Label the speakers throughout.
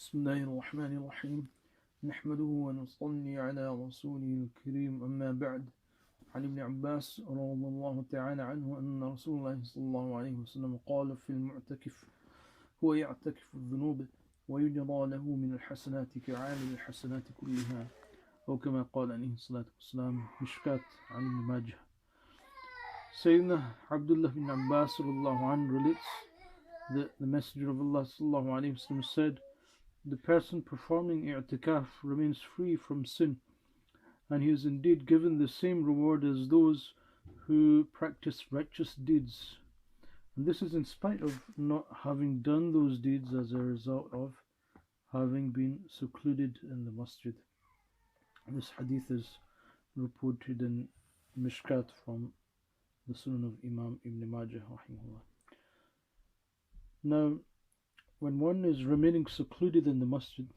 Speaker 1: بسم الله الرحمن الرحيم نحمده ونصلي على رسوله الكريم أما بعد عن ابن عباس رضي الله تعالى عنه أن رسول الله صلى الله عليه وسلم قال في المعتكف هو يعتكف الذنوب ويجرى له من الحسنات كعامل الحسنات كلها أو كما قال عليه الصلاة والسلام مشكات عن ابن ماجه. Sayyidina Abdullah bin Abbas radiallahu anhu relates that the Messenger of Allah sallallahu alayhi wa sallam said, the person performing i'tikaf remains free from sin, and he is indeed given the same reward as those who practice righteous deeds. And this is in spite of not having done those deeds as a result of having been secluded in the masjid. This hadith is reported in Mishkat from the Sunan of Imam Ibn Majah rahimahullah. Now, when one is remaining secluded in the masjid,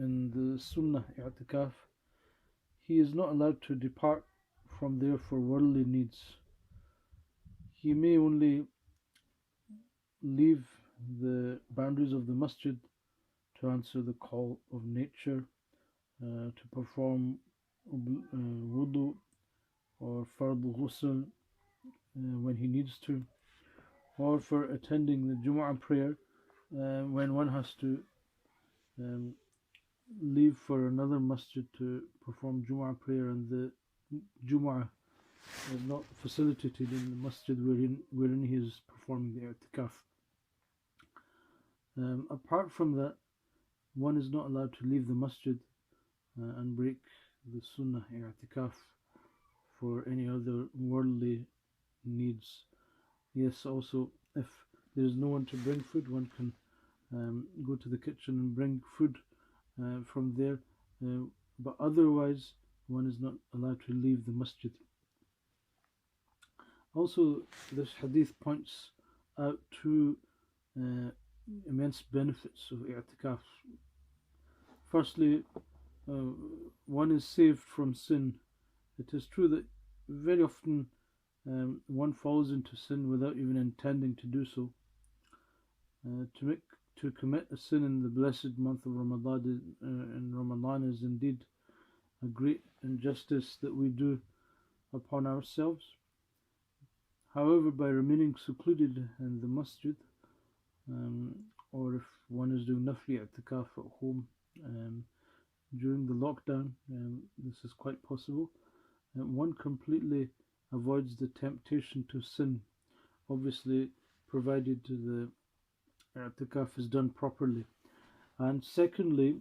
Speaker 1: in the sunnah i'tikaf, he is not allowed to depart from there for worldly needs. He may only leave the boundaries of the masjid to answer the call of nature, to perform wudu or fard ghusl when he needs to, or for attending the Jumu'ah prayer when one has to leave for another masjid to perform Jumu'ah prayer and the Jumu'ah is not facilitated in the masjid wherein he is performing the i'tikaf. Apart from that, one is not allowed to leave the masjid and break the sunnah i'tikaf for any other worldly needs. Yes, also, if there is no one to bring food, one can go to the kitchen and bring food from there, but otherwise one is not allowed to leave the masjid. Also, this hadith points out two immense benefits of i'tikaf. Firstly, one is saved from sin. It is true that very often one falls into sin without even intending to do so. To commit a sin in the blessed month of Ramadan is indeed a great injustice that we do upon ourselves. However, by remaining secluded in the masjid, or if one is doing nafli i'tikaf at home during the lockdown, this is quite possible, one completely avoids the temptation to sin, obviously provided the i'tikaf is done properly. And secondly,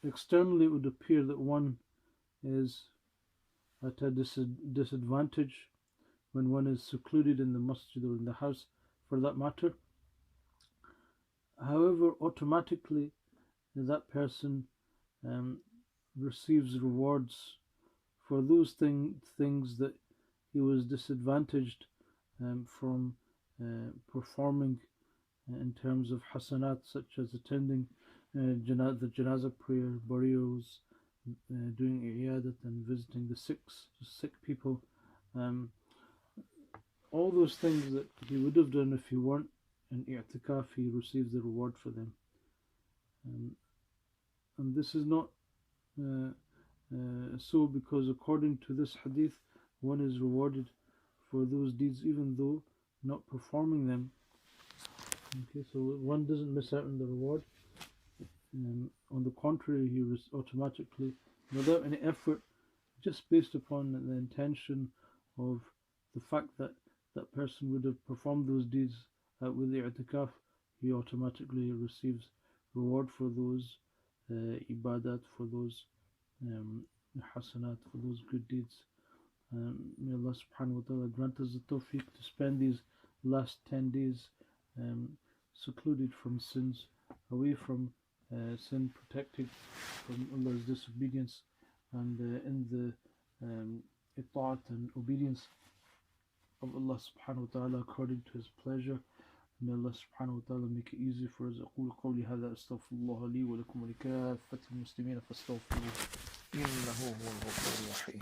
Speaker 1: externally it would appear that one is at a disadvantage when one is secluded in the masjid or in the house for that matter. However, automatically that person receives rewards for those things that he was disadvantaged from performing in terms of hasanat, such as attending the janazah prayer, burials, doing iyadat and visiting the sick people. All those things that he would have done if he weren't in i'tikaf, he receives the reward for them. And this is not so because according to this hadith, one is rewarded for those deeds even though not performing them. Okay, so one doesn't miss out on the reward. On the contrary, he was automatically, without any effort, just based upon the intention of the fact that that person would have performed those deeds with the i'tikaf, he automatically receives reward for those ibadat, for those hasanat, for those good deeds. May Allah subhanahu wa ta'ala grant us the tawfiq to spend these last 10 days secluded from sins, away from sin, protected from Allah's disobedience, and in the ita'at and obedience of Allah subhanahu wa ta'ala according to His pleasure. May Allah subhanahu wa ta'ala make it easy for us. أقول قولي هذا أستغفر الله لي ولكم ولكافة المسلمين فاستغفروه إنه هو الغفور الرحيم.